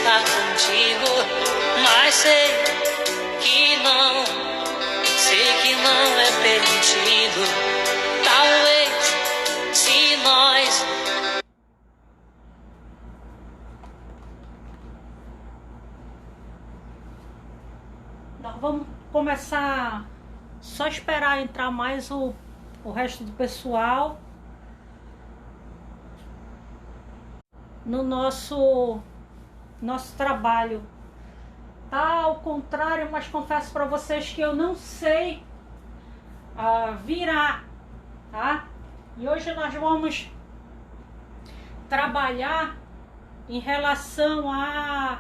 estar contigo, mas sei que não é permitido. Talvez se nós vamos começar, só esperar entrar mais o resto do pessoal no nosso trabalho. Tá ao contrário, mas confesso para vocês que eu não sei virar, tá? E hoje nós vamos trabalhar em relação a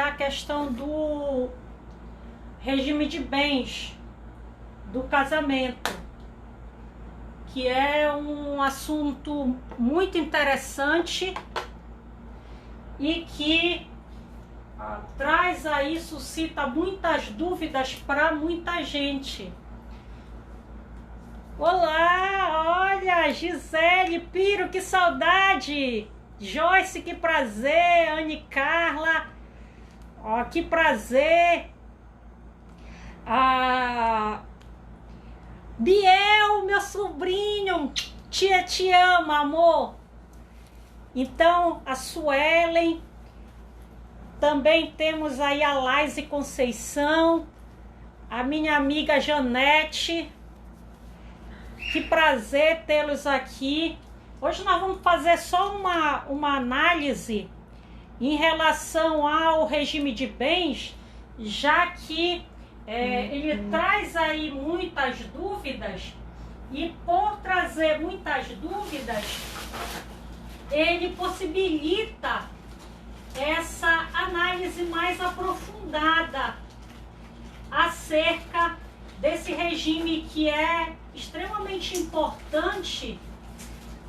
a questão do regime de bens do casamento, que é um assunto muito interessante e que traz aí, suscita muitas dúvidas para muita gente. Olá, olha, Gisele, Piro, que saudade! Joyce, que prazer! Anne Carla, ó, que prazer! Biel, meu sobrinho, tia te ama, amor. Então, a Suelen, também temos aí a Laise Conceição, a minha amiga Janete. Que prazer tê-los aqui. Hoje nós vamos fazer só uma análise em relação ao regime de bens, já que ele traz aí muitas dúvidas, e por trazer muitas dúvidas, ele possibilita essa análise mais aprofundada acerca desse regime, que é extremamente importante,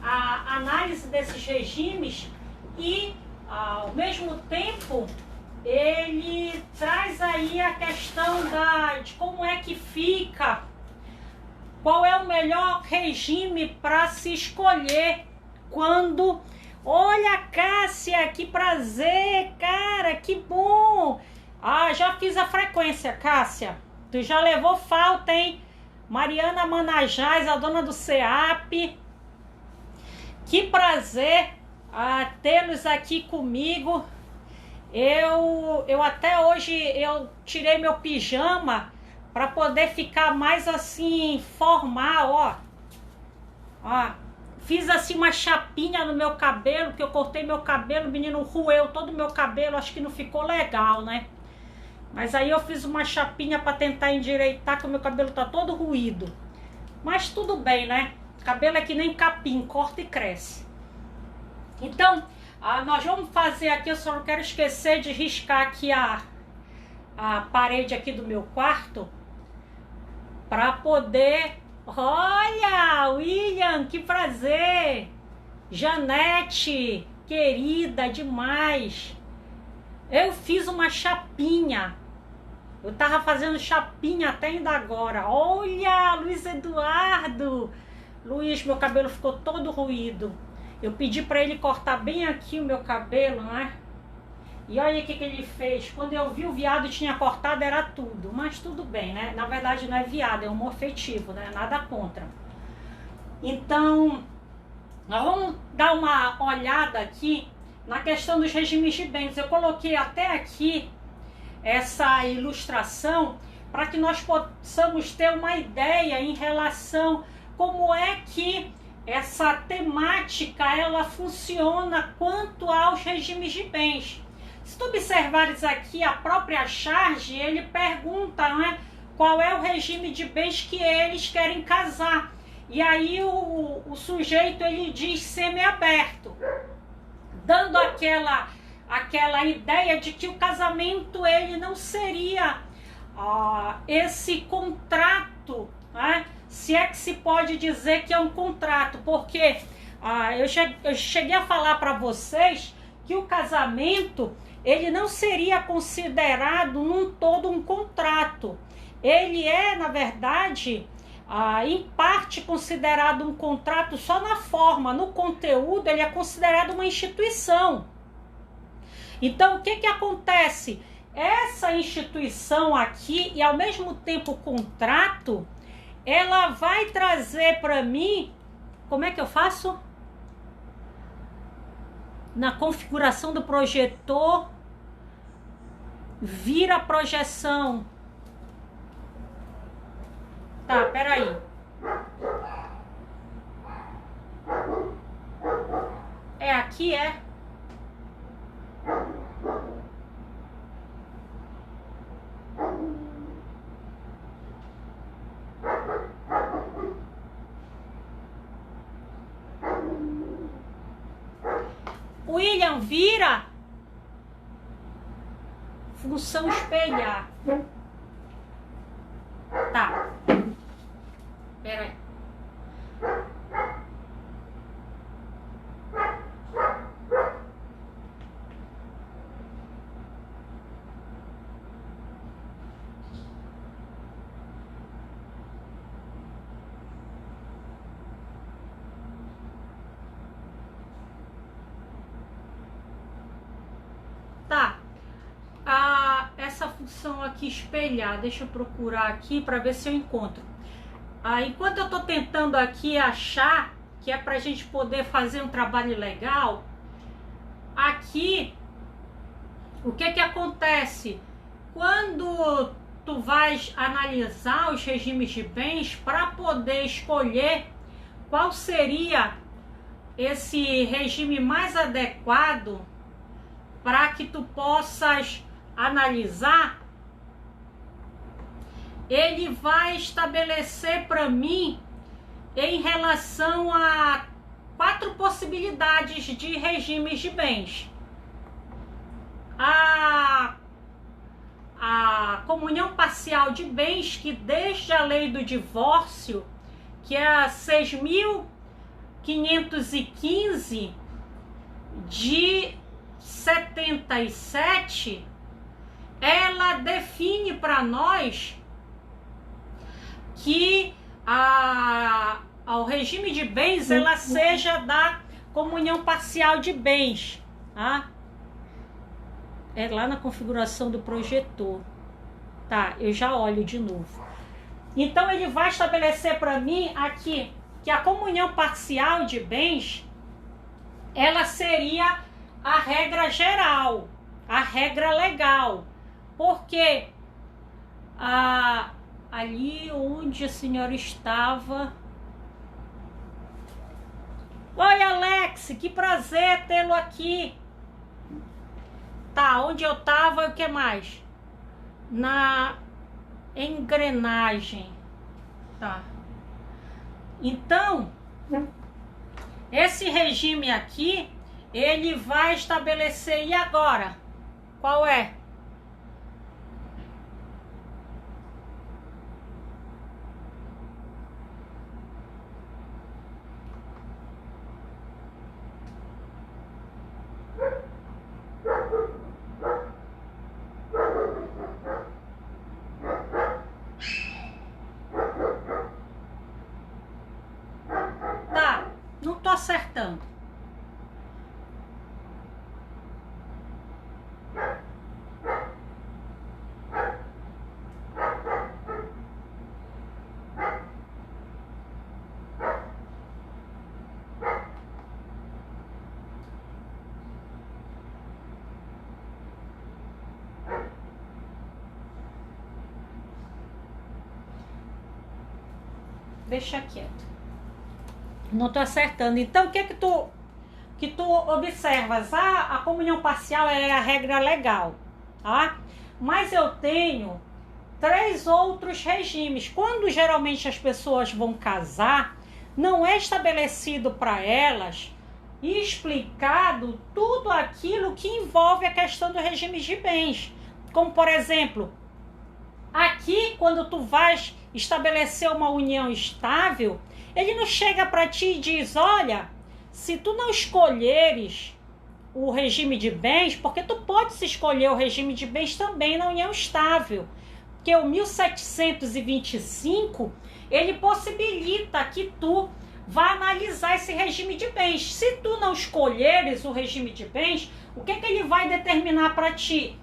a análise desses regimes, e ao mesmo tempo ele traz aí a questão de como é que fica, qual é o melhor regime para se escolher quando... Olha, Cássia, que prazer, cara, que bom! Já fiz a frequência, Cássia, tu já levou falta, hein? Mariana Manajás, a dona do CEAP, que prazer tê-los aqui comigo. Eu até hoje eu tirei meu pijama para poder ficar mais assim formal, ó. Fiz assim uma chapinha no meu cabelo, que eu cortei meu cabelo, o menino roeu todo o meu cabelo, acho que não ficou legal, né? Mas aí eu fiz uma chapinha para tentar endireitar, que o meu cabelo tá todo ruído. Mas tudo bem, né? Cabelo é que nem capim, corta e cresce. Então, nós vamos fazer aqui, eu só não quero esquecer de riscar aqui a parede aqui do meu quarto, para poder... Olha, William, que prazer! Janete, querida demais! Eu fiz uma chapinha. Eu tava fazendo chapinha até ainda agora. Olha, Luiz Eduardo! Luiz, meu cabelo ficou todo ruído. Eu pedi para ele cortar bem aqui o meu cabelo, né? E olha o que ele fez. Quando eu vi, o viado tinha cortado, era tudo. Mas tudo bem, né? Na verdade não é viado, é homofetivo, né? Nada contra. Então, nós vamos dar uma olhada aqui na questão dos regimes de bens. Eu coloquei até aqui essa ilustração para que nós possamos ter uma ideia em relação como é que essa temática ela funciona quanto aos regimes de bens. Se tu observares aqui a própria charge, ele pergunta, né, qual é o regime de bens que eles querem casar. E aí o sujeito ele diz semiaberto, dando aquela ideia de que o casamento ele não seria esse contrato, né? Se é que se pode dizer que é um contrato, porque eu cheguei a falar para vocês que o casamento ele não seria considerado num todo um contrato. Ele é, na verdade, em parte considerado um contrato só na forma, no conteúdo ele é considerado uma instituição. Então o que acontece? Essa instituição aqui e ao mesmo tempo o contrato, ela vai trazer para mim, como é que eu faço? Na configuração do projetor, vira a projeção. Tá, peraí. É aqui, é? William, vira. Função espelhar. Tá. Pera aí. Tá. Essa função aqui espelhar, deixa eu procurar aqui para ver se eu encontro. Enquanto eu tô tentando aqui achar, que é pra gente poder fazer um trabalho legal, aqui, o que acontece? Quando tu vais analisar os regimes de bens, para poder escolher qual seria esse regime mais adequado para que tu possas analisar, ele vai estabelecer para mim em relação a 4 possibilidades de regimes de bens. A comunhão parcial de bens, que desde a lei do divórcio, que é a 6.515 de 77, ela define para nós que ao regime de bens ela seja da comunhão parcial de bens, tá? É lá na configuração do projetor. Tá, eu já olho de novo. Então ele vai estabelecer para mim aqui que a comunhão parcial de bens, ela seria a regra geral, a regra legal. Porque ali onde a senhora estava... Oi, Alex, que prazer tê-lo aqui. Tá, onde eu estava, o que mais? Na engrenagem. Tá. Então, esse regime aqui, ele vai estabelecer... E agora? Qual é? Tá, não tô acertando. Deixa quieto. Não tô acertando. Então, o que tu observas? A comunhão parcial é a regra legal, tá? Mas eu tenho 3 outros regimes. Quando geralmente as pessoas vão casar, não é estabelecido para elas e explicado tudo aquilo que envolve a questão do regime de bens. Como, por exemplo, aqui, quando tu vais estabelecer uma união estável, ele não chega para ti e diz: olha, se tu não escolheres o regime de bens, porque tu podes escolher o regime de bens também na união estável, porque o 1725, ele possibilita que tu vá analisar esse regime de bens. Se tu não escolheres o regime de bens, o que ele vai determinar para ti?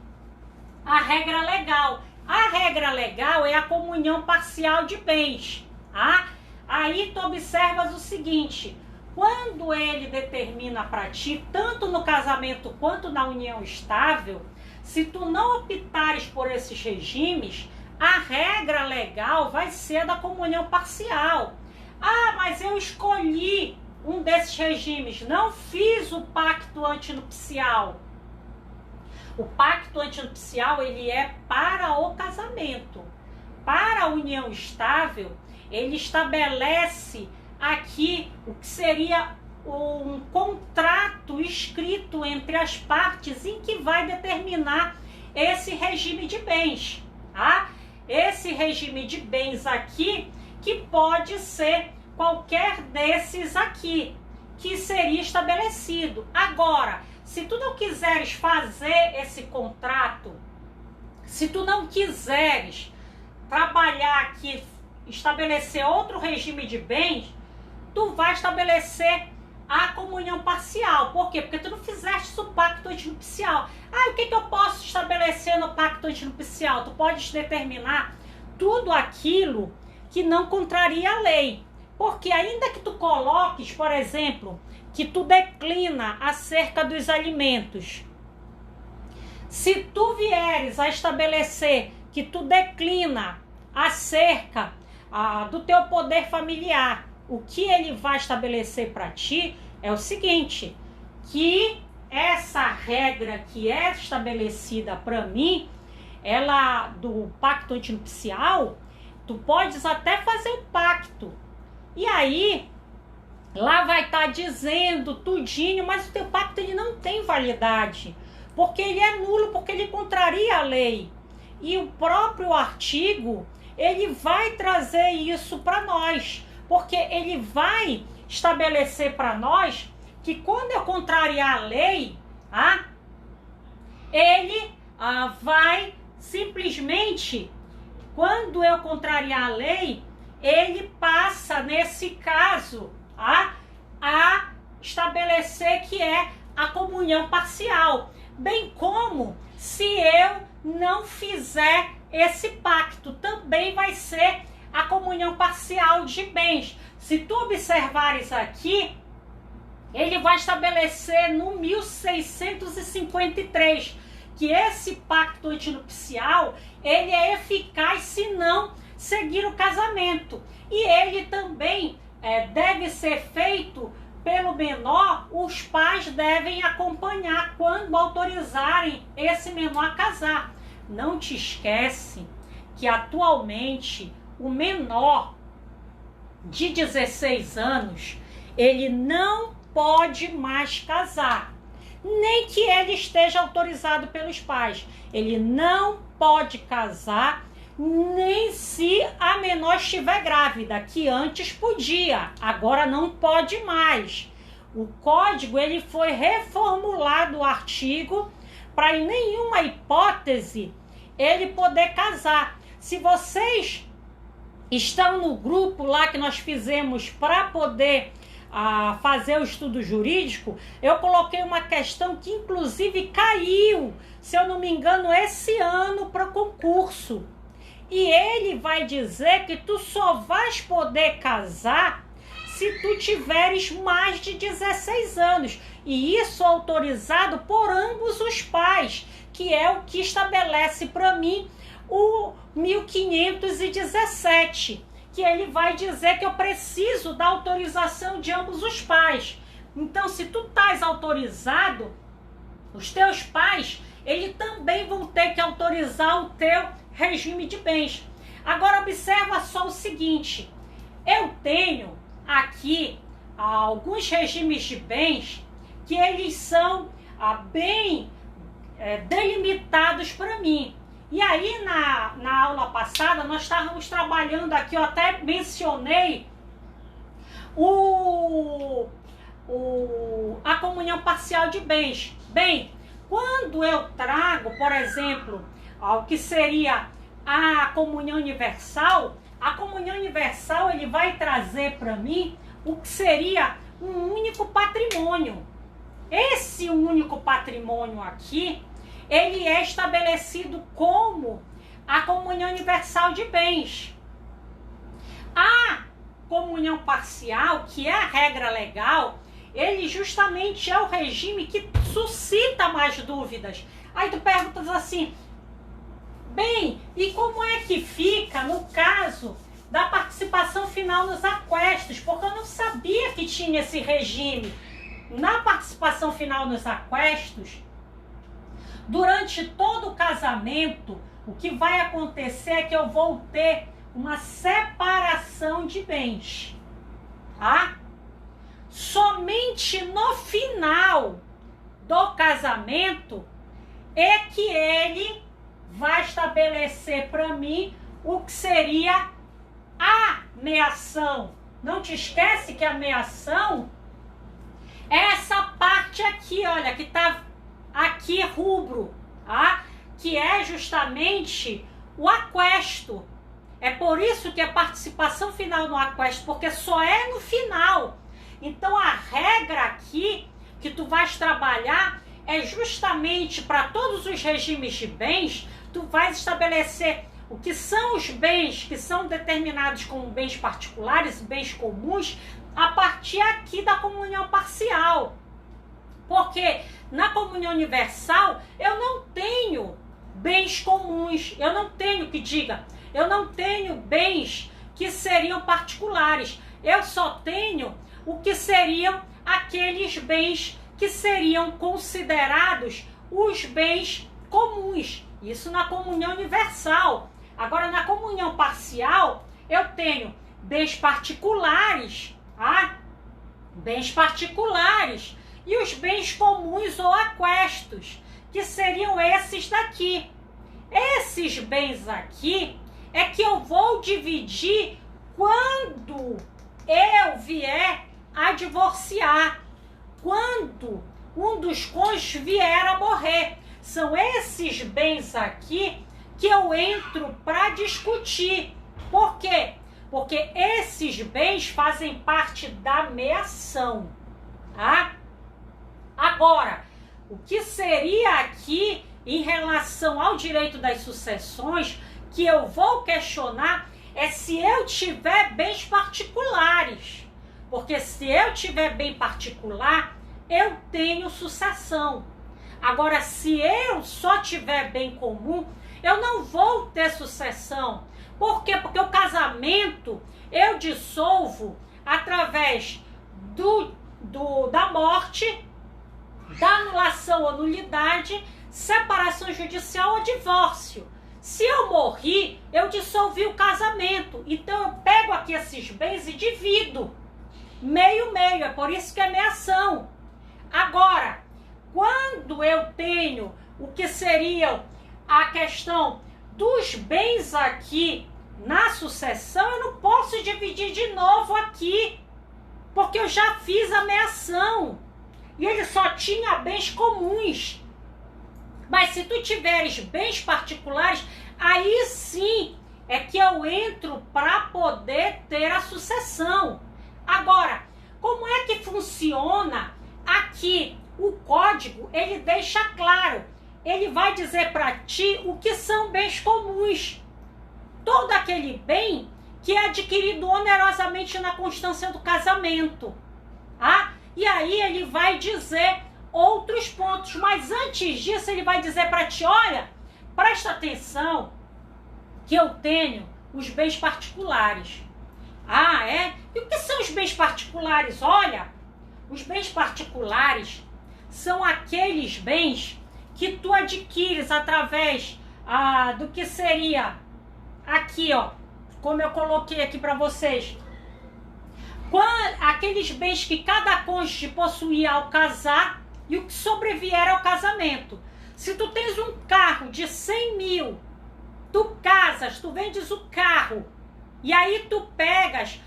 A regra legal. A regra legal é a comunhão parcial de bens. Tá? Aí tu observas o seguinte: quando ele determina para ti, tanto no casamento quanto na união estável, se tu não optares por esses regimes, a regra legal vai ser da comunhão parcial. Ah, mas eu escolhi um desses regimes, não fiz o pacto antinupcial. O pacto antinupcial, ele é para o casamento. Para a união estável, ele estabelece aqui o que seria um contrato escrito entre as partes em que vai determinar esse regime de bens. Tá? Esse regime de bens aqui, que pode ser qualquer desses aqui, que seria estabelecido. Agora, se tu não quiseres fazer esse contrato, se tu não quiseres trabalhar aqui, estabelecer outro regime de bens, tu vai estabelecer a comunhão parcial. Por quê? Porque tu não fizeste o pacto antinupcial. Ah, o que eu posso estabelecer no pacto antinupcial? Tu podes determinar tudo aquilo que não contraria a lei. Porque ainda que tu coloques, por exemplo, que tu declina acerca dos alimentos, se tu vieres a estabelecer que tu declina acerca do teu poder familiar, o que ele vai estabelecer para ti é o seguinte, que essa regra que é estabelecida para mim, ela do pacto antinupcial, tu podes até fazer o pacto, e aí lá vai estar dizendo tudinho, mas o teu pacto ele não tem validade, porque ele é nulo, porque ele contraria a lei. E o próprio artigo, ele vai trazer isso para nós, porque ele vai estabelecer para nós que quando eu contrariar a lei, ele vai simplesmente, quando eu contrariar a lei, ele passa, nesse caso, a estabelecer que é a comunhão parcial, bem como se eu não fizer esse pacto, também vai ser a comunhão parcial de bens. Se tu observares aqui, ele vai estabelecer no 1653 que esse pacto antinupcial, ele é eficaz se não seguir o casamento. E ele também deve ser feito pelo menor, os pais devem acompanhar quando autorizarem esse menor a casar. Não te esquece que atualmente o menor de 16 anos, ele não pode mais casar, nem que ele esteja autorizado pelos pais. Ele não pode casar, nem se a menor estiver grávida, que antes podia, agora não pode mais. O código ele foi reformulado, o artigo, para em nenhuma hipótese ele poder casar. Se vocês estão no grupo lá que nós fizemos para poder fazer o estudo jurídico, eu coloquei uma questão que inclusive caiu, se eu não me engano, esse ano para o concurso. E ele vai dizer que tu só vais poder casar se tu tiveres mais de 16 anos. E isso autorizado por ambos os pais, que é o que estabelece para mim o 1517, que ele vai dizer que eu preciso da autorização de ambos os pais. Então, se tu estás autorizado, os teus pais, eles também vão ter que autorizar o teu regime de bens. Agora, observa só o seguinte, eu tenho aqui alguns regimes de bens que eles são bem delimitados para mim. E aí, na aula passada, nós estávamos trabalhando aqui, eu até mencionei a comunhão parcial de bens. Bem, quando eu trago, por exemplo, o que seria a comunhão universal, a comunhão universal ele vai trazer para mim o que seria um único patrimônio. Esse único patrimônio aqui, ele é estabelecido como a comunhão universal de bens. A comunhão parcial, que é a regra legal, ele justamente é o regime que suscita mais dúvidas. Aí tu perguntas assim, bem, e como é que fica no caso da participação final nos aquestos? Porque eu não sabia que tinha esse regime. Na participação final nos aquestos, durante todo o casamento, o que vai acontecer é que eu vou ter uma separação de bens, tá? Somente no final do casamento é que ele vai estabelecer para mim o que seria a meação. Não te esquece que a meação é essa parte aqui, olha, que tá aqui rubro, tá? Que é justamente o aquesto. É por isso que a participação final no aquesto, porque só é no final. Então a regra aqui que tu vais trabalhar é justamente para todos os regimes de bens, tu vais estabelecer o que são os bens que são determinados como bens particulares, bens comuns, a partir aqui da comunhão parcial. Porque na comunhão universal eu não tenho bens comuns, eu não tenho bens que seriam particulares, eu só tenho o que seriam aqueles bens que seriam considerados os bens comuns. Isso na comunhão universal. Agora, na comunhão parcial, eu tenho bens particulares, tá? Bens particulares e os bens comuns ou aquestos, que seriam esses daqui. Esses bens aqui é que eu vou dividir quando eu vier a divorciar, quando um dos cônjuges vier a morrer. São esses bens aqui que eu entro para discutir. Por quê? Porque esses bens fazem parte da meação, tá? Agora, o que seria aqui em relação ao direito das sucessões que eu vou questionar é se eu tiver bens particulares. Porque se eu tiver bem particular, eu tenho sucessão. Agora, se eu só tiver bem comum, eu não vou ter sucessão. Por quê? Porque o casamento eu dissolvo através da morte, da anulação ou nulidade, separação judicial ou divórcio. Se eu morri, eu dissolvi o casamento. Então eu pego aqui esses bens e divido. Meio-meio, é por isso que é meação. Agora, quando eu tenho o que seria a questão dos bens aqui na sucessão, eu não posso dividir de novo aqui, porque eu já fiz a meação. E ele só tinha bens comuns. Mas se tu tiveres bens particulares, aí sim é que eu entro para poder ter a sucessão. Agora, como é que funciona aqui? O código, ele deixa claro. Ele vai dizer para ti o que são bens comuns. Todo aquele bem que é adquirido onerosamente na constância do casamento. Tá? E aí ele vai dizer outros pontos. Mas antes disso, ele vai dizer para ti, olha, presta atenção que eu tenho os bens particulares. Ah, é? E o que são os bens particulares? Olha, os bens particulares são aqueles bens que tu adquires através do que seria aqui, ó, como eu coloquei aqui para vocês. Aqueles bens que cada cônjuge possuía ao casar e o que sobrevier ao casamento. Se tu tens um carro de 100 mil, tu casas, tu vendes o carro, e aí tu pegas,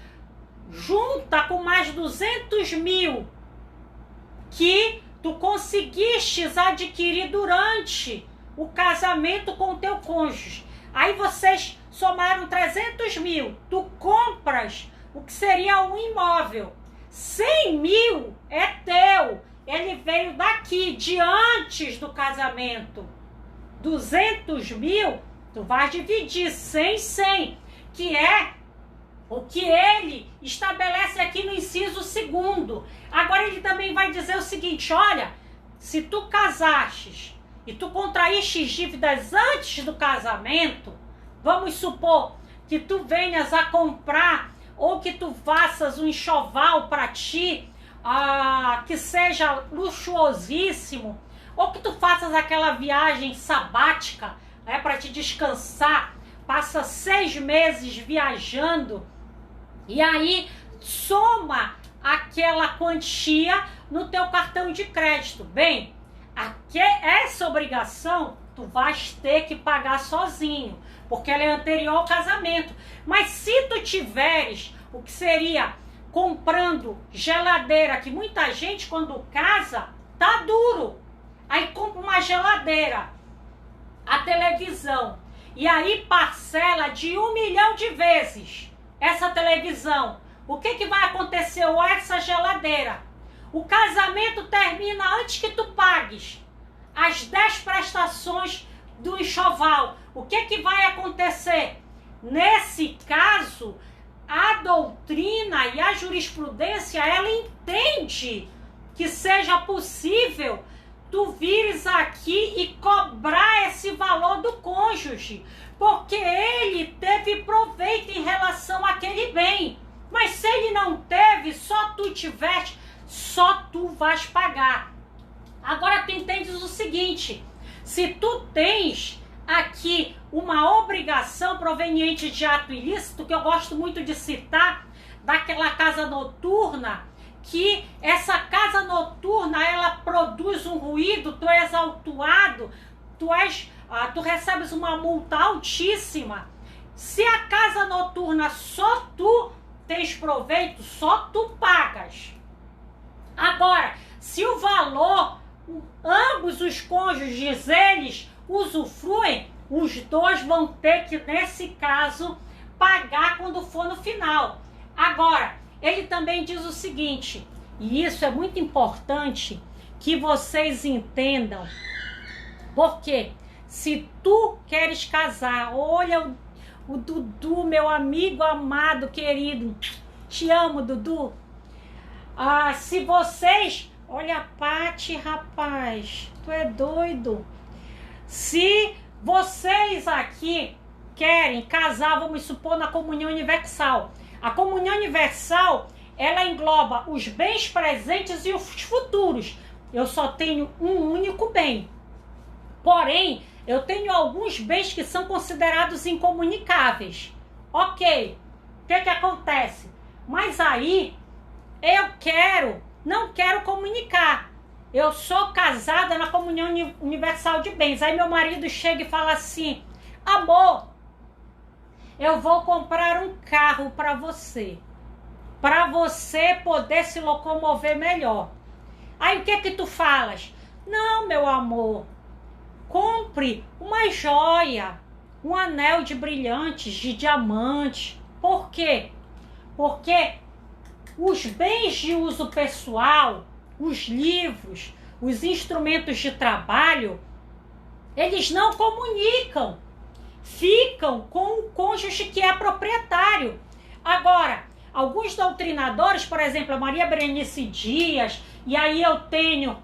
junta com mais 200 mil que tu conseguistes adquirir durante o casamento com o teu cônjuge. Aí vocês somaram 300 mil. Tu compras o que seria um imóvel. 100 mil é teu. Ele veio daqui, de antes do casamento. 200 mil, tu vai dividir 100 em 100, que é o que ele estabelece aqui no inciso 2º. Agora ele também vai dizer o seguinte, olha, se tu casastes e tu contraíste dívidas antes do casamento, vamos supor que tu venhas a comprar ou que tu faças um enxoval para ti, que seja luxuosíssimo, ou que tu faças aquela viagem sabática, para te descansar, passa 6 meses viajando, e aí soma aquela quantia no teu cartão de crédito. Bem, essa obrigação tu vais ter que pagar sozinho, porque ela é anterior ao casamento. Mas se tu tiveres o que seria comprando geladeira, que muita gente quando casa tá duro, aí compra uma geladeira, a televisão, e aí parcela de 1 milhão de vezes essa televisão. O que vai acontecer? Ou essa geladeira, o casamento termina antes que tu pagues as 10 prestações do enxoval. O que vai acontecer? Nesse caso, a doutrina e a jurisprudência, ela entende que seja possível tu vires aqui e cobrar esse valor do cônjuge, porque ele teve proveito em relação àquele bem. Mas se ele não teve, só tu tiveste, só tu vais pagar. Agora tu entendes o seguinte, se tu tens aqui uma obrigação proveniente de ato ilícito, que eu gosto muito de citar, daquela casa noturna, que essa casa noturna, ela produz um ruído, tu és autuado, tu recebes uma multa altíssima. Se a casa noturna só tu tens proveito, só tu pagas. Agora, se o valor, ambos os cônjuges, eles usufruem, os dois vão ter que, nesse caso, pagar quando for no final. Agora, ele também diz o seguinte, e isso é muito importante que vocês entendam, porque se tu queres casar, olha o Dudu, meu amigo amado, querido, te amo, Dudu. Se vocês, olha a Pati, rapaz, tu é doido. Se vocês aqui querem casar, vamos supor, na comunhão universal. A comunhão universal, ela engloba os bens presentes e os futuros. Eu só tenho um único bem. Porém, eu tenho alguns bens que são considerados incomunicáveis. Ok, o que acontece? Mas aí, não quero comunicar. Eu sou casada na comunhão universal de bens. Aí meu marido chega e fala assim, amor, eu vou comprar um carro para você poder se locomover melhor. Aí o que tu falas? Não, meu amor, compre uma joia, um anel de brilhantes, de diamante. Por quê? Porque os bens de uso pessoal, os livros, os instrumentos de trabalho, eles não comunicam. Ficam com o cônjuge que é proprietário. Agora, alguns doutrinadores, por exemplo, a Maria Berenice Dias, e aí eu tenho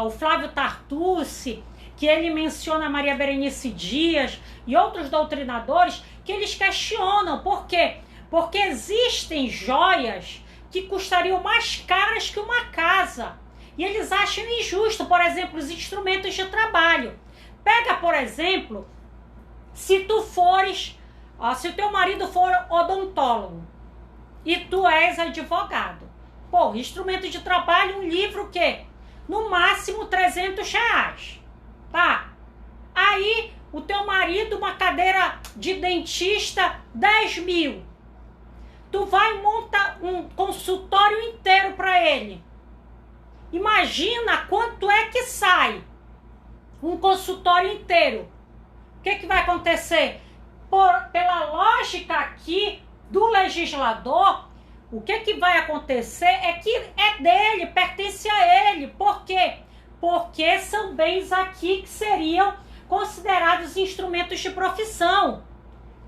o Flávio Tartucci, que ele menciona a Maria Berenice Dias, e outros doutrinadores, que eles questionam. Por quê? Porque existem joias que custariam mais caras que uma casa. E eles acham injusto, por exemplo, os instrumentos de trabalho. Pega, por exemplo, se o teu marido for odontólogo e tu és advogado. Pô, instrumento de trabalho, um livro o quê? No máximo R$300. Tá? Aí o teu marido, uma cadeira de dentista, 10 mil. Tu vai montar um consultório inteiro para ele. Imagina quanto é que sai um consultório inteiro. O que vai acontecer? pela lógica aqui do legislador, o que vai acontecer é que é dele, pertence a ele. Por quê? Porque são bens aqui que seriam considerados instrumentos de profissão.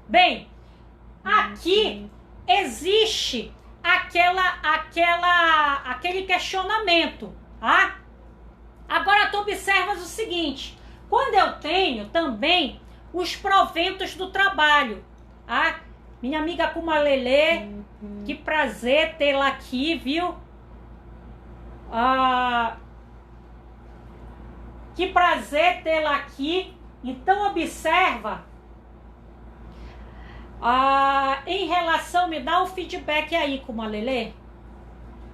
Bem, aqui existe aquele questionamento, tá? Agora tu observas o seguinte, quando eu tenho também os proventos do trabalho, tá? Minha amiga Kumalele, que prazer tê-la aqui, viu? Que prazer tê-la aqui. Então observa, em relação, me dá o feedback aí, Kumalele.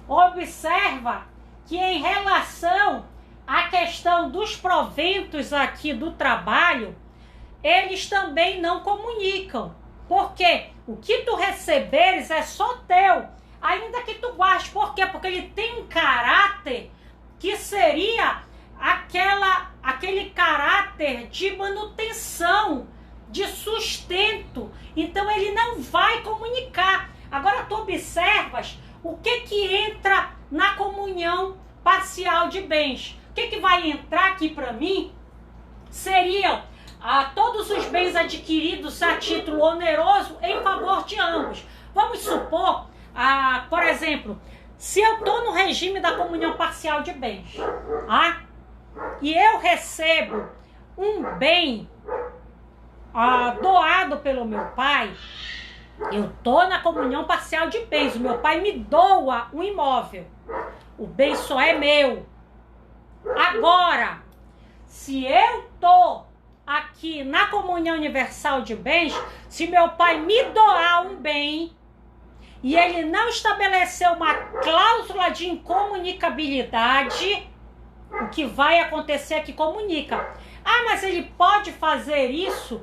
Observa que em relação à questão dos proventos aqui do trabalho, eles também não comunicam. Porque o que tu receberes é só teu, ainda que tu guardes. Por quê? Porque ele tem um caráter que seria aquele caráter de manutenção, de sustento. Então ele não vai comunicar. Agora tu observas o que entra na comunhão parcial de bens. O que vai entrar aqui para mim seriam todos os bens adquiridos a título oneroso em favor de ambos. Vamos supor, por exemplo, se eu estou no regime da comunhão parcial de bens, e eu recebo um bem doado pelo meu pai, eu estou na comunhão parcial de bens, o meu pai me doa um imóvel, o bem só é meu. Agora, se eu estou aqui na comunhão universal de bens, se meu pai me doar um bem e ele não estabeleceu uma cláusula de incomunicabilidade, o que vai acontecer é que comunica. Mas ele pode fazer isso?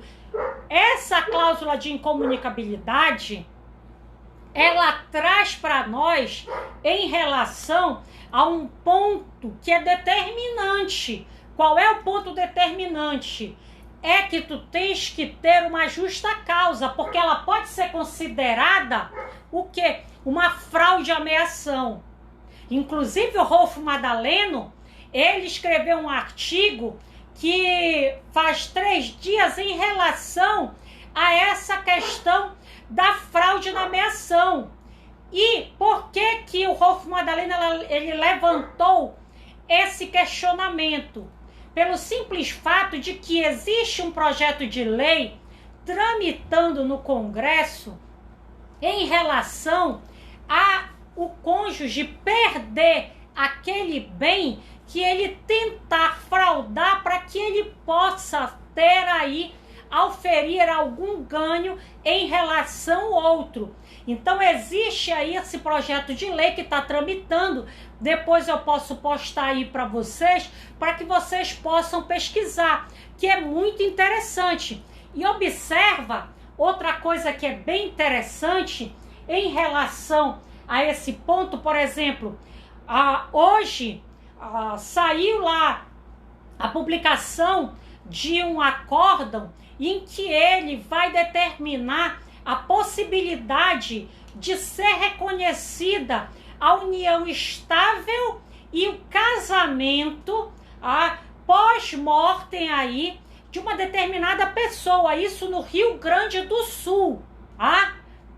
Essa cláusula de incomunicabilidade, ela traz para nós em relação a um ponto que é determinante. Qual é o ponto determinante? É que tu tens que ter uma justa causa, porque ela pode ser considerada o quê? Uma fraude à ameação. Inclusive o Rolf Madaleno, ele escreveu um artigo que faz 3 dias em relação a essa questão da fraude na ameação. E por que o Rolf Madaleno ele levantou esse questionamento? Pelo simples fato de que existe um projeto de lei tramitando no Congresso em relação a o cônjuge perder aquele bem que ele tentar fraudar para que ele possa ter aí, auferir algum ganho em relação ao outro. Então existe aí esse projeto de lei que está tramitando. Depois eu posso postar aí para vocês que vocês possam pesquisar, que é muito interessante. E observa outra coisa que é bem interessante em relação a esse ponto. Por exemplo, hoje saiu lá a publicação de um acórdão em que ele vai determinar a possibilidade de ser reconhecida a união estável e o casamento pós-mortem aí de uma determinada pessoa, isso no Rio Grande do Sul,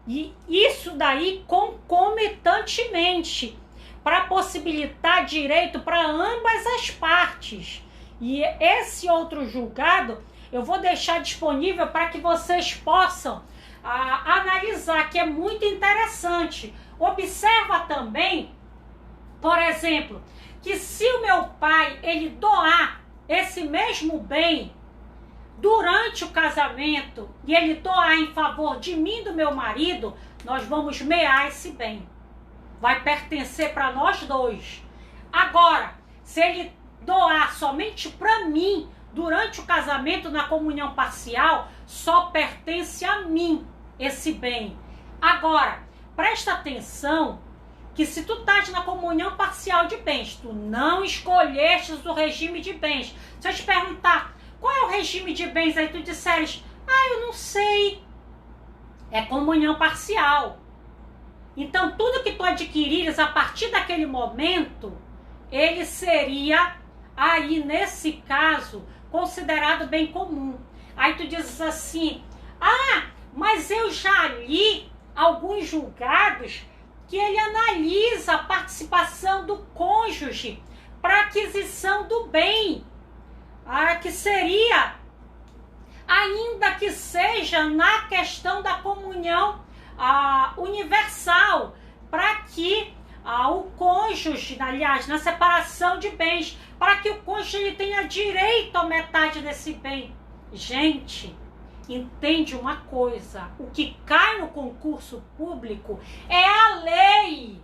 e isso daí concomitantemente, para possibilitar direito para ambas as partes. E esse outro julgado eu vou deixar disponível para que vocês possam analisar, que é muito interessante. Observa também, por exemplo, que se o meu pai ele doar esse mesmo bem durante o casamento e ele doar em favor de mim e do meu marido, nós vamos mear esse bem. Vai pertencer para nós dois. Agora, se ele doar somente para mim durante o casamento na comunhão parcial, só pertence a mim esse bem. Agora, presta atenção que se tu estás na comunhão parcial de bens, tu não escolhestes o regime de bens. Se eu te perguntar qual é o regime de bens, aí tu disseres Eu não sei. É comunhão parcial. Então, tudo que tu adquirires a partir daquele momento, ele seria, aí nesse caso, considerado bem comum. Aí tu dizes assim, mas eu já li alguns julgados que ele analisa a participação do cônjuge para aquisição do bem, que seria, ainda que seja na questão da comunhão universal, para que o cônjuge, aliás, na separação de bens, para que o cônjuge ele tenha direito a metade desse bem. Gente, entende uma coisa, o que cai no concurso público é a lei.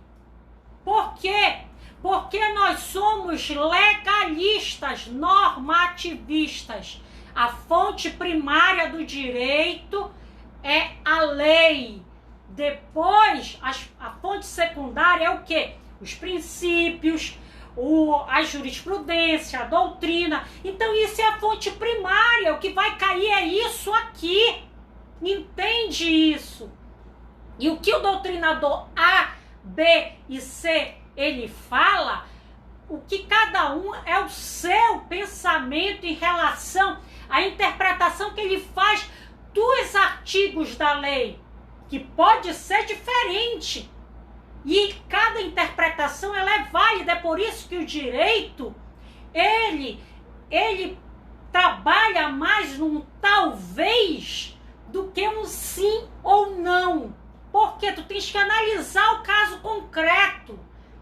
Por quê? Porque nós somos legalistas, normativistas. A fonte primária do direito é a lei. Depois, a fonte secundária é o quê? Os princípios, a jurisprudência, a doutrina. Então isso é a fonte primária, o que vai cair é isso aqui. Entende isso? E o que o doutrinador A, B e C, ele fala, o que cada um é o seu pensamento em relação à interpretação que ele faz dos artigos da lei, que pode ser diferente. E cada interpretação ela é válida, é por isso que o direito, ele trabalha mais num talvez do que um sim ou não. Porque tu tens que analisar o caso concreto.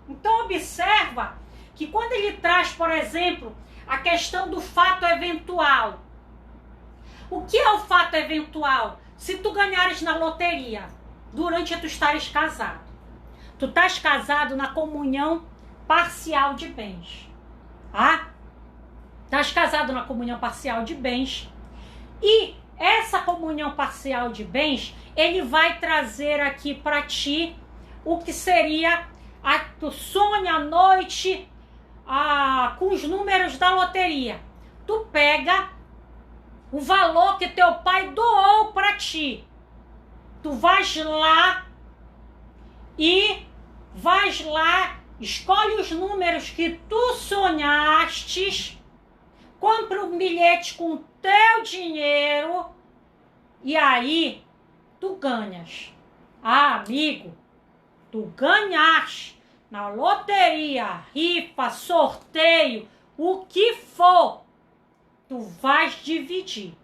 Então observa que quando ele traz, por exemplo, a questão do fato eventual. O que é o fato eventual? Se tu ganhares na loteria, durante tu estares casado. Tu estás casado na comunhão parcial de bens. Estás casado na comunhão parcial de bens. E essa comunhão parcial de bens, ele vai trazer aqui para ti o que seria, tu sonha à noite com os números da loteria. Tu pega o valor que teu pai doou para ti. Tu vais lá, escolhe os números que tu sonhastes, compra um bilhete com o teu dinheiro e aí tu ganhas. Amigo, tu ganhas na loteria, rifa, sorteio, o que for, tu vais dividir,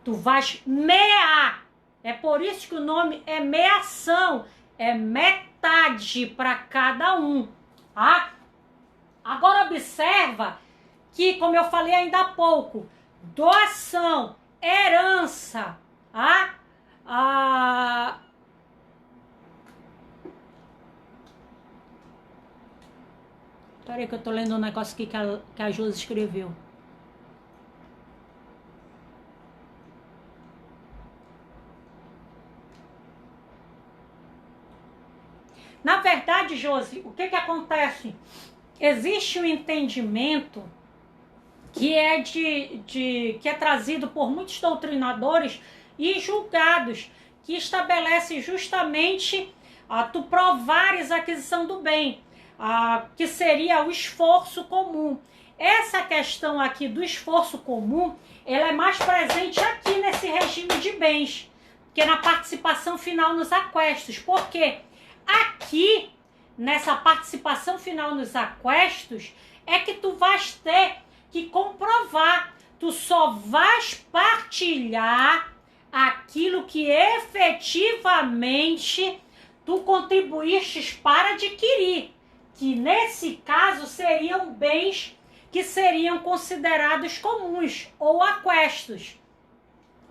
tu vais mear. É por isso que o nome é meação, é metade para cada um. Agora observa que, como eu falei ainda há pouco, doação, herança, Peraí que eu tô lendo um negócio aqui que a Josi escreveu. Na verdade, Josi, o que acontece? Existe um entendimento que é trazido por muitos doutrinadores e julgados, que estabelece justamente tu provares a aquisição do bem, que seria o esforço comum. Essa questão aqui do esforço comum, ela é mais presente aqui nesse regime de bens, que é na participação final nos aquestos. Por quê? Aqui, nessa participação final nos aquestos, é que tu vais ter que comprovar. Tu só vais partilhar aquilo que efetivamente tu contribuístes para adquirir, que nesse caso seriam bens que seriam considerados comuns ou aquestos.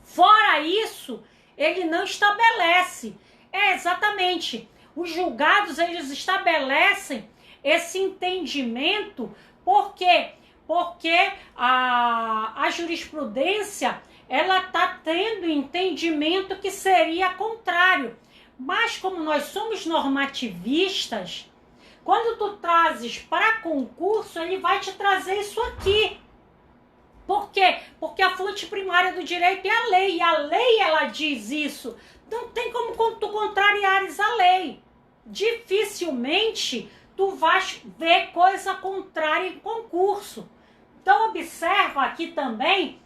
Fora isso, ele não estabelece. Exatamente. Os julgados, eles estabelecem esse entendimento. Por quê? Porque a jurisprudência, ela está tendo entendimento que seria contrário. Mas como nós somos normativistas, quando tu trazes para concurso, ele vai te trazer isso aqui. Por quê? Porque a fonte fonte primária do direito é a lei. E a lei, ela diz isso. Não tem como tu contrariares a lei. Dificilmente tu vais ver coisa contrária em concurso. Então, observa aqui também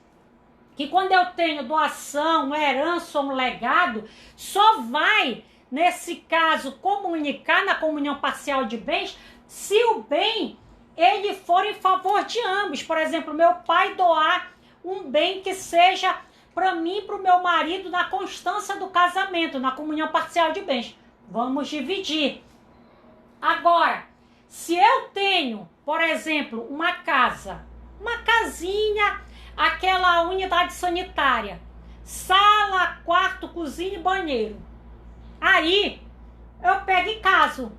que quando eu tenho doação, herança ou um legado, só vai, nesse caso, comunicar na comunhão parcial de bens se o bem ele for em favor de ambos. Por exemplo, meu pai doar um bem que seja para mim e para o meu marido na constância do casamento, na comunhão parcial de bens. Vamos dividir. Agora, se eu tenho, por exemplo, uma casa, uma casinha, aquela unidade sanitária, sala, quarto, cozinha e banheiro, aí eu pego e caso.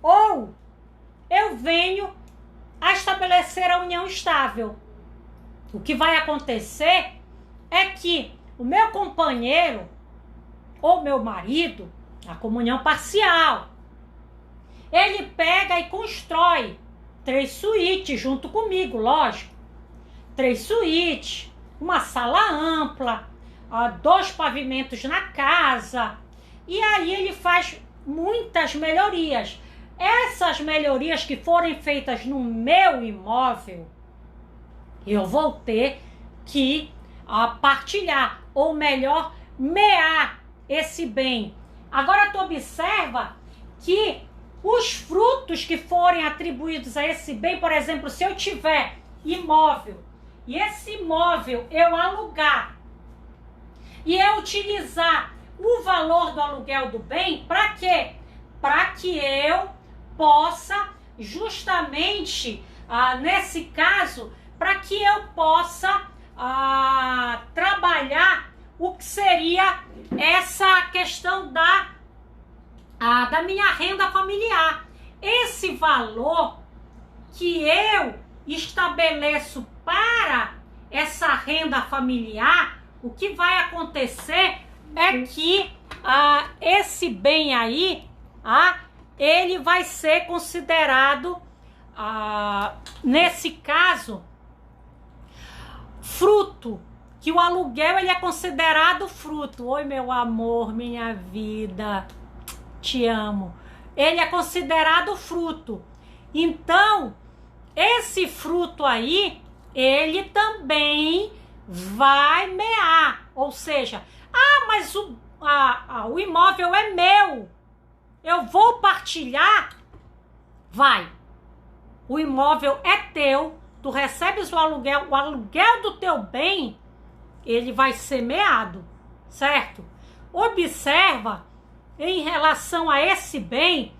Ou eu venho a estabelecer a união estável. O que vai acontecer é que o meu companheiro ou meu marido, a comunhão parcial, ele pega e constrói 3 suítes junto comigo, lógico. 3 suítes, uma sala ampla, 2 pavimentos na casa. E aí ele faz muitas melhorias. Essas melhorias que forem feitas no meu imóvel, eu vou ter que partilhar, ou melhor, mear esse bem. Agora tu observa que os frutos que forem atribuídos a esse bem, por exemplo, se eu tiver imóvel e esse imóvel eu alugar e eu utilizar o valor do aluguel do bem, para quê? Para que eu possa justamente, nesse caso, para que eu possa trabalhar o que seria essa questão da minha renda familiar. Esse valor que eu estabeleço para essa renda familiar, o que vai acontecer é que esse bem aí, ele vai ser considerado, nesse caso, fruto, que o aluguel ele é considerado fruto. Oi, meu amor, minha vida, te amo. Ele é considerado fruto. Então, esse fruto aí, ele também vai mear. Ou seja, mas o imóvel é meu, eu vou partilhar? Vai. O imóvel é teu, tu recebes o aluguel do teu bem, ele vai ser meado, certo? Observa em relação a esse bem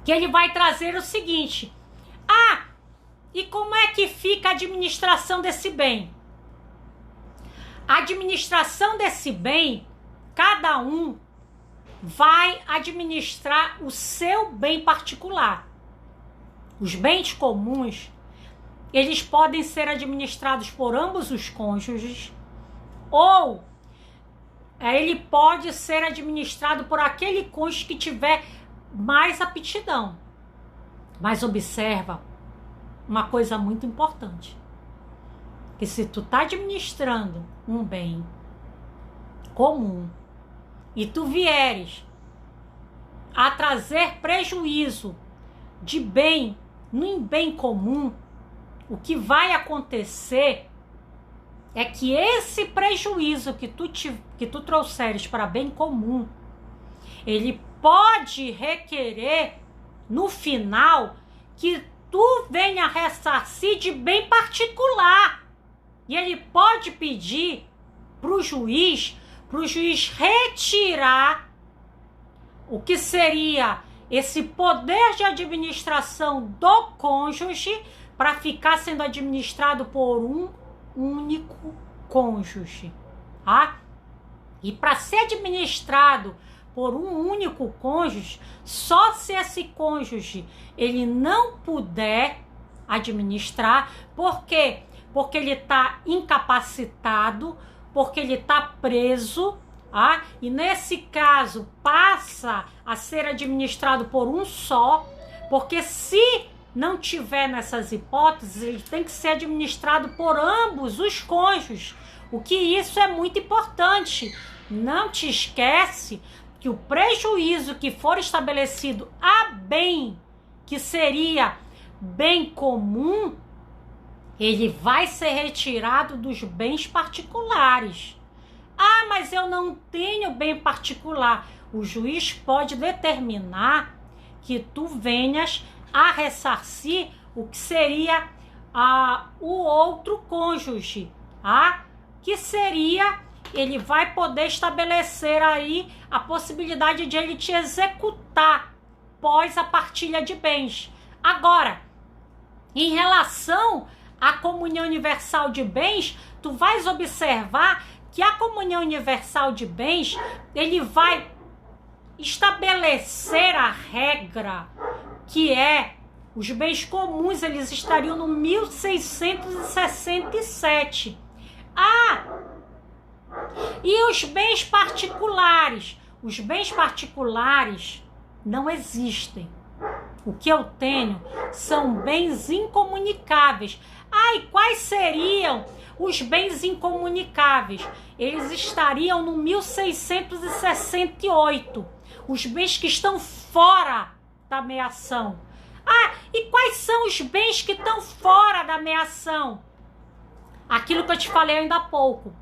que ele vai trazer o seguinte: e como é que fica a administração desse bem? A administração desse bem, cada um vai administrar o seu bem particular. Os bens comuns, eles podem ser administrados por ambos os cônjuges, ou ele pode ser administrado por aquele cônjuge que tiver mais aptidão. Mas observa uma coisa muito importante, que se tu tá administrando um bem comum e tu vieres a trazer prejuízo de bem num bem comum, o que vai acontecer é que esse prejuízo que tu trouxeres para bem comum, ele pode requerer no final que tu venha ressarcir de bem particular. E ele pode pedir pro juiz retirar o que seria esse poder de administração do cônjuge para ficar sendo administrado por um único cônjuge, tá? E para ser administrado por um único cônjuge, só se esse cônjuge ele não puder administrar. Por quê? Porque ele está incapacitado, porque ele está preso, e nesse caso passa a ser administrado por um só, porque se não tiver nessas hipóteses, ele tem que ser administrado por ambos os cônjuges. O que isso é muito importante. Não te esquece que o prejuízo que for estabelecido a bem, que seria bem comum, ele vai ser retirado dos bens particulares. Ah, mas eu não tenho bem particular. O juiz pode determinar que tu venhas a ressarcir o que seria o outro cônjuge, que seria, ele vai poder estabelecer aí a possibilidade de ele te executar pós a partilha de bens. Agora, em relação à comunhão universal de bens, tu vais observar que a comunhão universal de bens, ele vai estabelecer a regra que é os bens comuns, eles estariam no 1667. E os bens particulares? Os bens particulares não existem. O que eu tenho são bens incomunicáveis. E quais seriam os bens incomunicáveis? Eles estariam no 1668. Os bens que estão fora da meação. E quais são os bens que estão fora da meação? Aquilo que eu te falei ainda há pouco.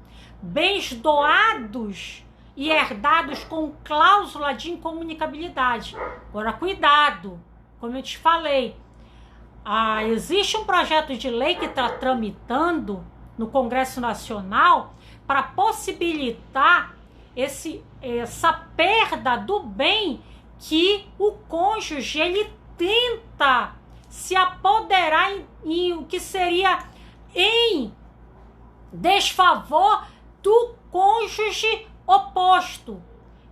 Bens doados e herdados com cláusula de incomunicabilidade. Agora, cuidado, como eu te falei, existe um projeto de lei que está tramitando no Congresso Nacional para possibilitar essa perda do bem que o cônjuge ele tenta se apoderar em o que seria em desfavor do cônjuge oposto.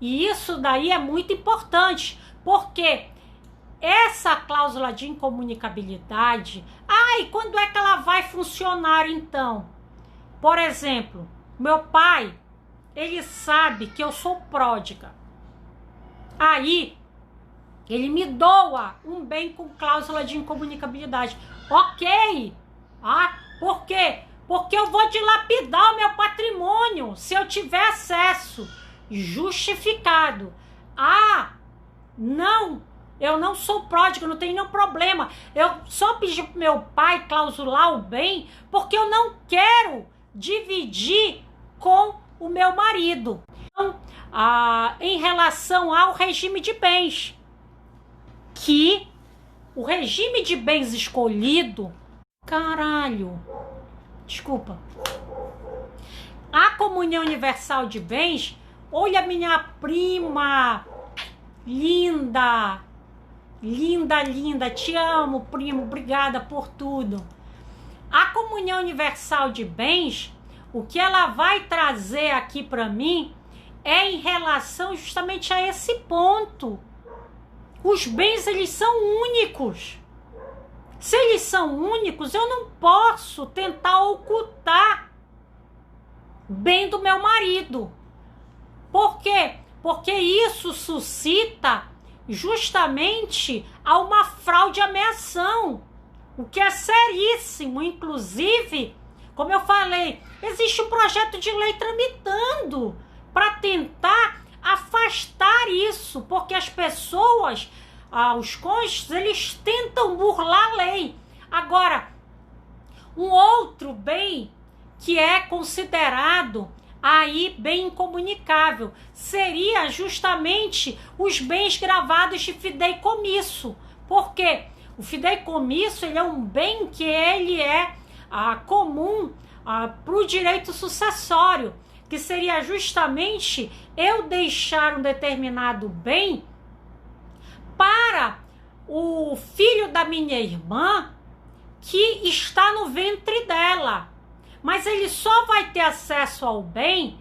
E isso daí é muito importante, porque essa cláusula de incomunicabilidade, e quando é que ela vai funcionar então? Por exemplo, meu pai, ele sabe que eu sou pródiga. Aí, ele me doa um bem com cláusula de incomunicabilidade. Ok. Por quê? Porque eu vou dilapidar o meu patrimônio se eu tiver acesso justificado. Não, eu não sou pródigo, não tem nenhum problema. Eu só pedi pro meu pai clausular o bem porque eu não quero dividir com o meu marido. Então, em relação ao regime de bens, que o regime de bens escolhido, desculpa, a comunhão universal de bens, olha minha prima, linda, te amo, primo, obrigada por tudo. A comunhão universal de bens, o que ela vai trazer aqui para mim é em relação justamente a esse ponto. Os bens, eles são únicos. Se eles são únicos, eu não posso tentar ocultar bem do meu marido. Por quê? Porque isso suscita justamente a uma fraude à meação, o que é seríssimo. Inclusive, como eu falei, existe um projeto de lei tramitando para tentar afastar isso, porque as pessoas, os cônjuges, eles tentam burlar a lei. Agora, um outro bem que é considerado aí bem incomunicável seria justamente os bens gravados de fideicomisso. Por quê? O fideicomisso, ele é um bem que ele é comum para o direito sucessório, que seria justamente eu deixar um determinado bem para o filho da minha irmã que está no ventre dela. Mas ele só vai ter acesso ao bem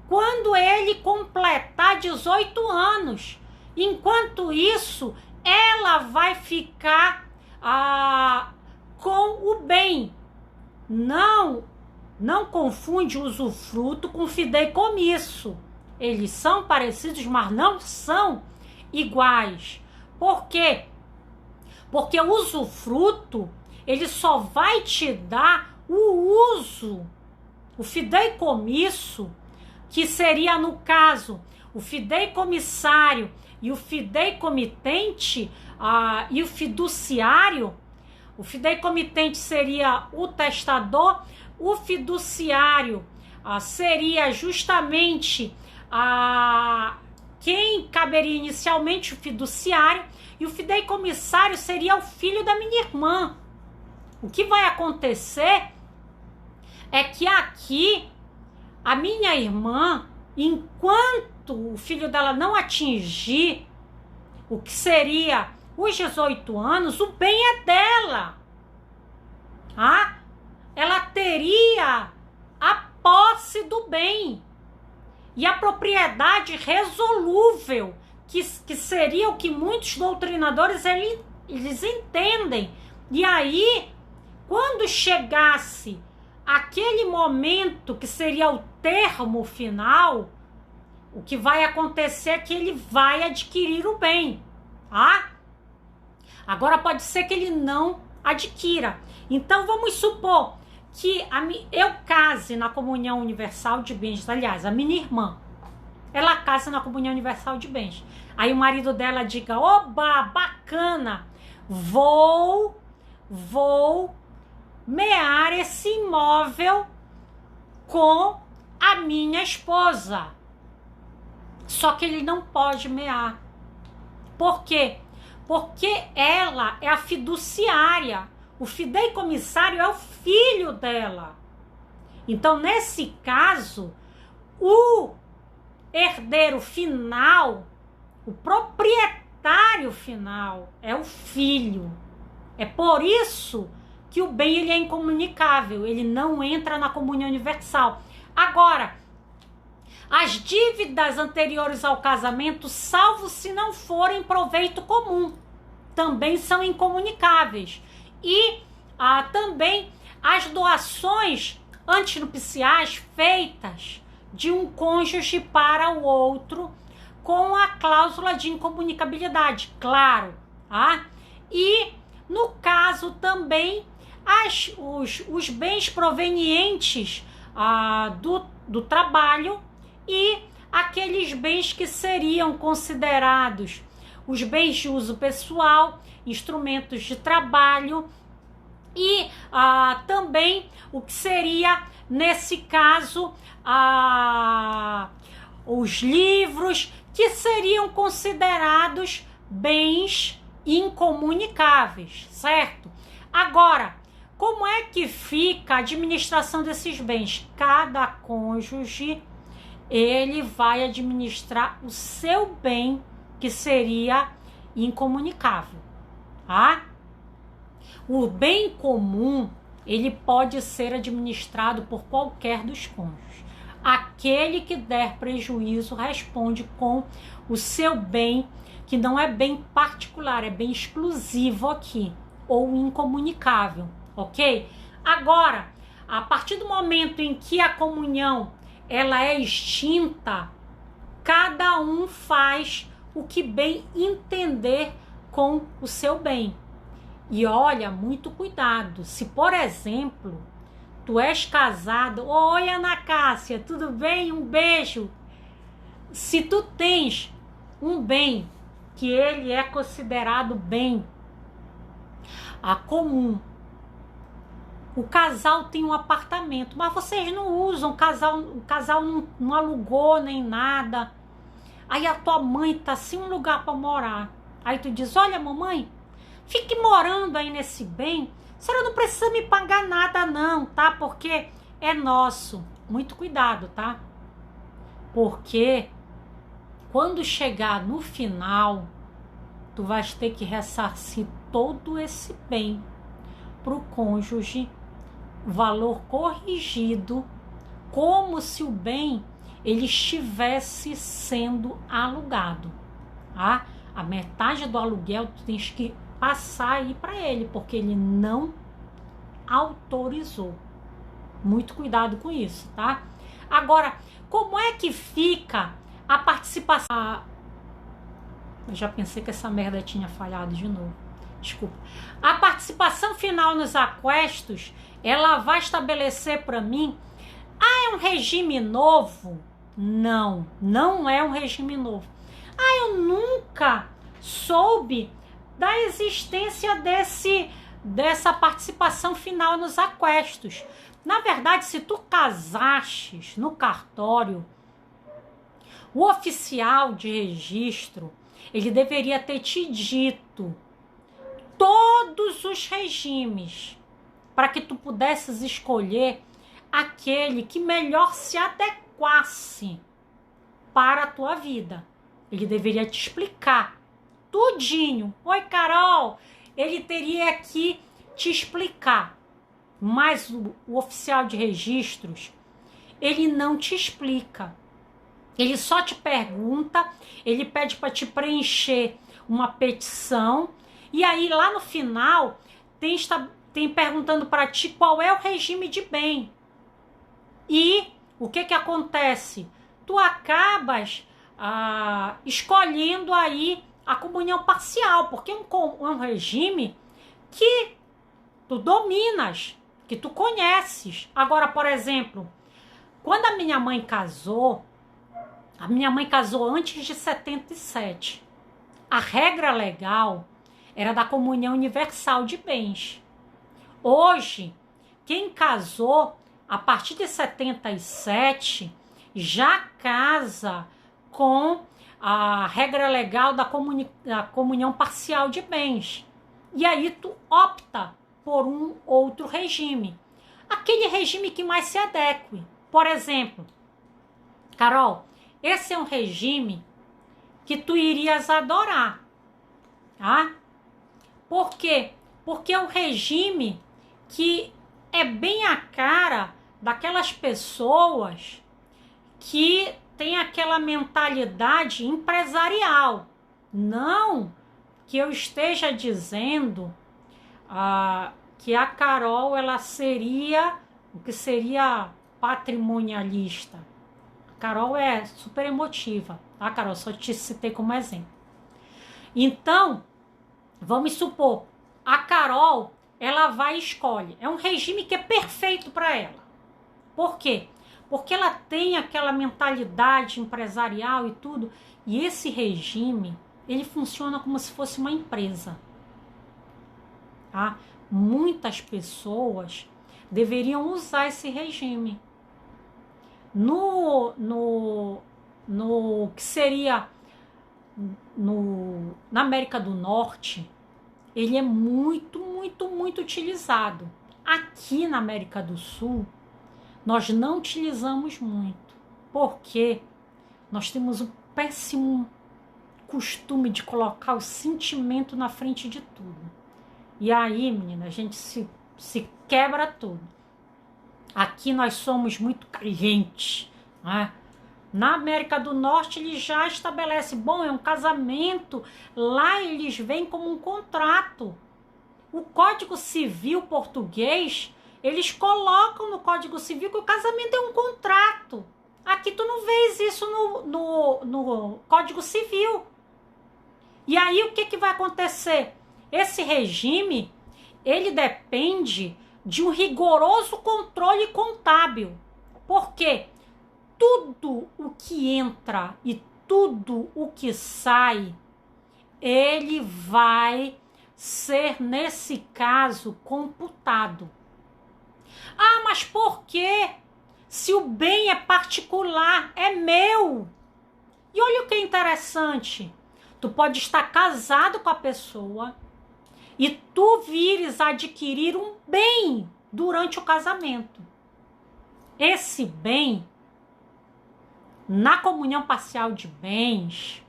quando ele completar 18 anos. Enquanto isso, ela vai ficar com o bem. Não confunde usufruto com fideicomisso. Eles são parecidos, mas não são iguais. Por quê? Porque o usufruto, ele só vai te dar o uso, o fideicomisso, que seria, no caso, o fideicomissário e o fideicomitente e o fiduciário. O fideicomitente seria o testador, o fiduciário seria justamente quem caberia inicialmente, o fiduciário, e o fideicomissário seria o filho da minha irmã. O que vai acontecer é que aqui a minha irmã, enquanto o filho dela não atingir o que seria os 18 anos, o bem é dela. Ela teria a posse do bem e a propriedade resolúvel, que seria o que muitos doutrinadores eles entendem. E aí, quando chegasse aquele momento que seria o termo final, o que vai acontecer é que ele vai adquirir o bem. Agora pode ser que ele não adquira. Então vamos supor que eu case na comunhão universal de bens. Aliás, a minha irmã, ela casa na comunhão universal de bens. Aí o marido dela diga: oba, bacana, vou mear esse imóvel com a minha esposa. Só que ele não pode mear. Por quê? Porque ela é a fiduciária. O fideicomissário é o filho dela. Então, nesse caso, o herdeiro final, o proprietário final, é o filho. É por isso que o bem ele é incomunicável, ele não entra na comunhão universal. Agora, as dívidas anteriores ao casamento, salvo se não forem proveito comum, também são incomunicáveis. E também as doações antinupciais feitas de um cônjuge para o outro, com a cláusula de incomunicabilidade, claro. E, no caso também, os bens provenientes do trabalho e aqueles bens que seriam considerados os bens de uso pessoal, instrumentos de trabalho e também o que seria, nesse caso, os livros, que seriam considerados bens incomunicáveis, certo? Agora, como é que fica a administração desses bens? Cada cônjuge, ele vai administrar o seu bem, que seria incomunicável. O bem comum, ele pode ser administrado por qualquer dos cônjuges. Aquele que der prejuízo responde com o seu bem, que não é bem particular, é bem exclusivo aqui, ou incomunicável, ok? Agora, a partir do momento em que a comunhão ela é extinta, cada um faz o que bem entender com o seu bem. E olha, muito cuidado. Se, por exemplo, tu és casado, oi Ana Cássia, tudo bem? Um beijo. Se tu tens um bem que ele é considerado bem comum, o casal tem um apartamento, mas vocês não usam, o casal não alugou nem nada. Aí a tua mãe tá sem um lugar para morar. Aí tu diz: olha, mamãe, fique morando aí nesse bem, a senhora não precisa me pagar nada não, tá? Porque é nosso. Muito cuidado, tá? Porque quando chegar no final, tu vais ter que ressarcir todo esse bem pro cônjuge, valor corrigido, como se o bem ele estivesse sendo alugado. A metade do aluguel tu tens que passar aí para ele, porque ele não autorizou. Muito cuidado com isso, tá? Agora, como é que fica a participação? Eu já pensei que essa merda tinha falhado de novo. desculpa, a participação final nos aquestos, ela vai estabelecer para mim, é um regime novo? Não, não é um regime novo. Eu nunca soube da existência dessa participação final nos aquestos. Na verdade, se tu casastes no cartório, o oficial de registro, ele deveria ter te dito todos os regimes para que tu pudesses escolher aquele que melhor se adequasse para a tua vida. Ele deveria te explicar tudinho. Oi, Carol! Ele teria que te explicar. Mas o oficial de registros, ele não te explica. Ele só te pergunta, ele pede para te preencher uma petição, e aí lá no final tem perguntando para ti qual é o regime de bem. E o que acontece? Tu acabas escolhendo aí a comunhão parcial, porque é um regime que tu dominas, que tu conheces. Agora, por exemplo, quando a minha mãe casou antes de 77. A regra legal era da comunhão universal de bens. Hoje, quem casou a partir de 77 já casa com a regra legal da comunhão parcial de bens. E aí tu opta por um outro regime. Aquele regime que mais se adeque. Por exemplo, Carol, esse é um regime que tu irias adorar, tá? Por quê? Porque é um regime que é bem a cara daquelas pessoas que têm aquela mentalidade empresarial. Não que eu esteja dizendo que a Carol ela seria o que seria patrimonialista. A Carol é super emotiva, tá, Carol? Só te citei como exemplo. Então, vamos supor, a Carol, ela vai e escolhe. É um regime que é perfeito para ela. Por quê? Porque ela tem aquela mentalidade empresarial e tudo. E esse regime, ele funciona como se fosse uma empresa. Tá? Muitas pessoas deveriam usar esse regime. No que seria na América do Norte, ele é muito, muito, muito utilizado. Aqui na América do Sul, nós não utilizamos muito, porque nós temos o péssimo costume de colocar o sentimento na frente de tudo. E aí, menina, a gente se quebra tudo. Aqui nós somos muito calientes, né? Na América do Norte, eles já estabelecem, é um casamento, lá eles veem como um contrato. O Código Civil português, eles colocam no Código Civil que o casamento é um contrato. Aqui tu não vês isso no Código Civil. E aí o que vai acontecer? Esse regime, ele depende de um rigoroso controle contábil. Por quê? Tudo o que entra e tudo o que sai, ele vai ser, nesse caso, computado. Mas por quê? Se o bem é particular, é meu. E olha o que é interessante. Tu pode estar casado com a pessoa e tu vires adquirir um bem durante o casamento. Esse bem, na comunhão parcial de bens,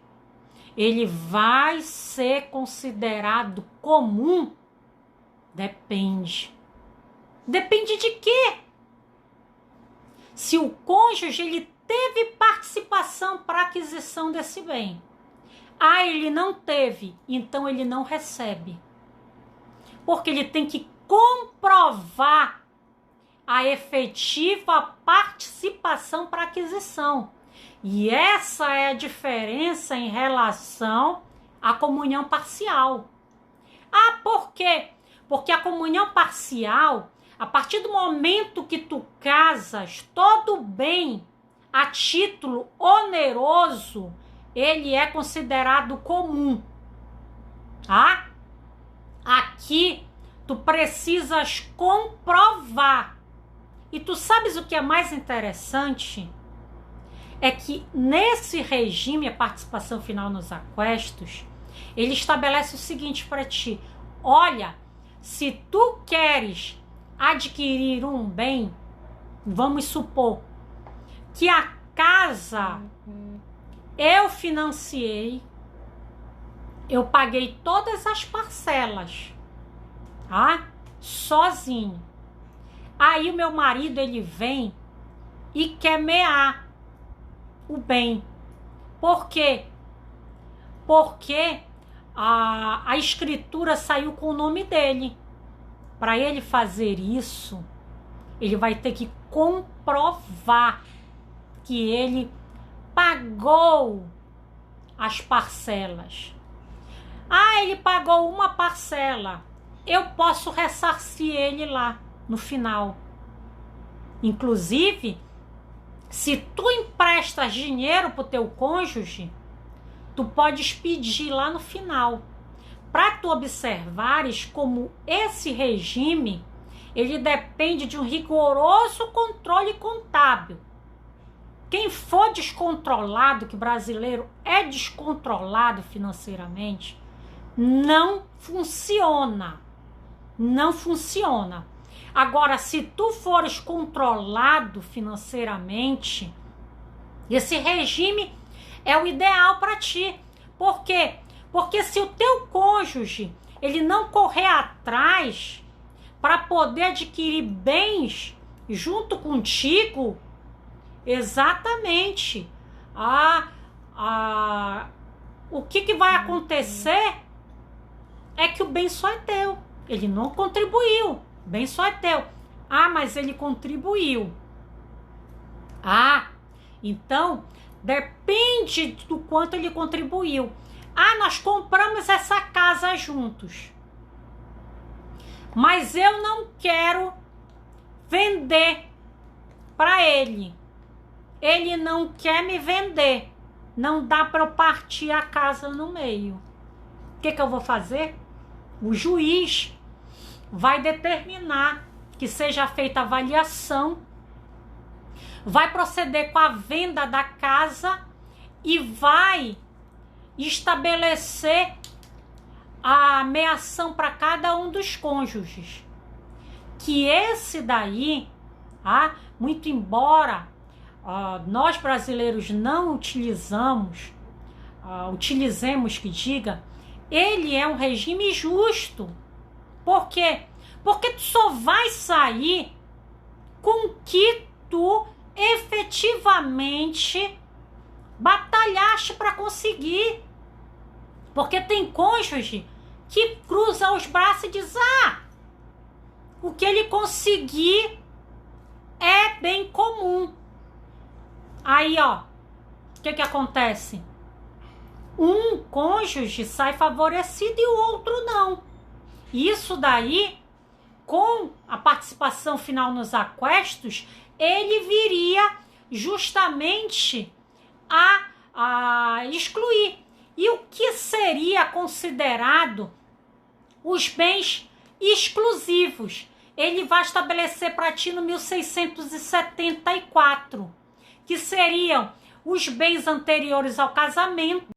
ele vai ser considerado comum? Depende. Depende de quê? Se o cônjuge ele teve participação para a aquisição desse bem. Ele não teve, então ele não recebe. Porque ele tem que comprovar a efetiva participação para aquisição. E essa é a diferença em relação à comunhão parcial. Ah, por quê? Porque a comunhão parcial, a partir do momento que tu casas, todo bem a título oneroso, ele é considerado comum. Tá? Aqui, tu precisas comprovar. E tu sabes o que é mais interessante? É que nesse regime, a participação final nos aquestos, ele estabelece o seguinte para ti: olha, se tu queres adquirir um bem, vamos supor que a casa eu financiei, eu paguei todas as parcelas, tá? Sozinho. Aí o meu marido, ele vem e quer mear o bem. Por quê? Porque a escritura saiu com o nome dele. Para ele fazer isso, ele vai ter que comprovar que ele pagou as parcelas. Ah, ele pagou uma parcela. Eu posso ressarcir ele lá no final. Inclusive, se tu emprestas dinheiro pro teu cônjuge, tu podes pedir lá no final. Para tu observares como esse regime, ele depende de um rigoroso controle contábil. Quem for descontrolado, que brasileiro é descontrolado financeiramente, não funciona. Não funciona. Agora, se tu fores controlado financeiramente, esse regime é o ideal para ti. Por quê? Porque se o teu cônjuge ele não correr atrás para poder adquirir bens junto contigo, exatamente, o que vai acontecer é que o bem só é teu. Ele não contribuiu, o bem só é teu. Ah, mas ele contribuiu. Ah, então depende do quanto ele contribuiu. Ah, nós compramos essa casa juntos, mas eu não quero vender para ele. Ele não quer me vender. Não dá para eu partir a casa no meio. O que eu vou fazer? O juiz vai determinar que seja feita a avaliação, vai proceder com a venda da casa e vai estabelecer a meação para cada um dos cônjuges. Que esse daí, muito embora nós brasileiros não utilizemos que diga, ele é um regime justo. Por quê? Porque tu só vai sair com que tu efetivamente batalhaste para conseguir. Porque tem cônjuge que cruza os braços e diz: o que ele conseguir é bem comum. Aí, o que acontece? Um cônjuge sai favorecido e o outro não. Isso daí, com a participação final nos aquestos, ele viria justamente a excluir. E o que seria considerado os bens exclusivos? Ele vai estabelecer para ti no 1674, que seriam os bens anteriores ao casamento,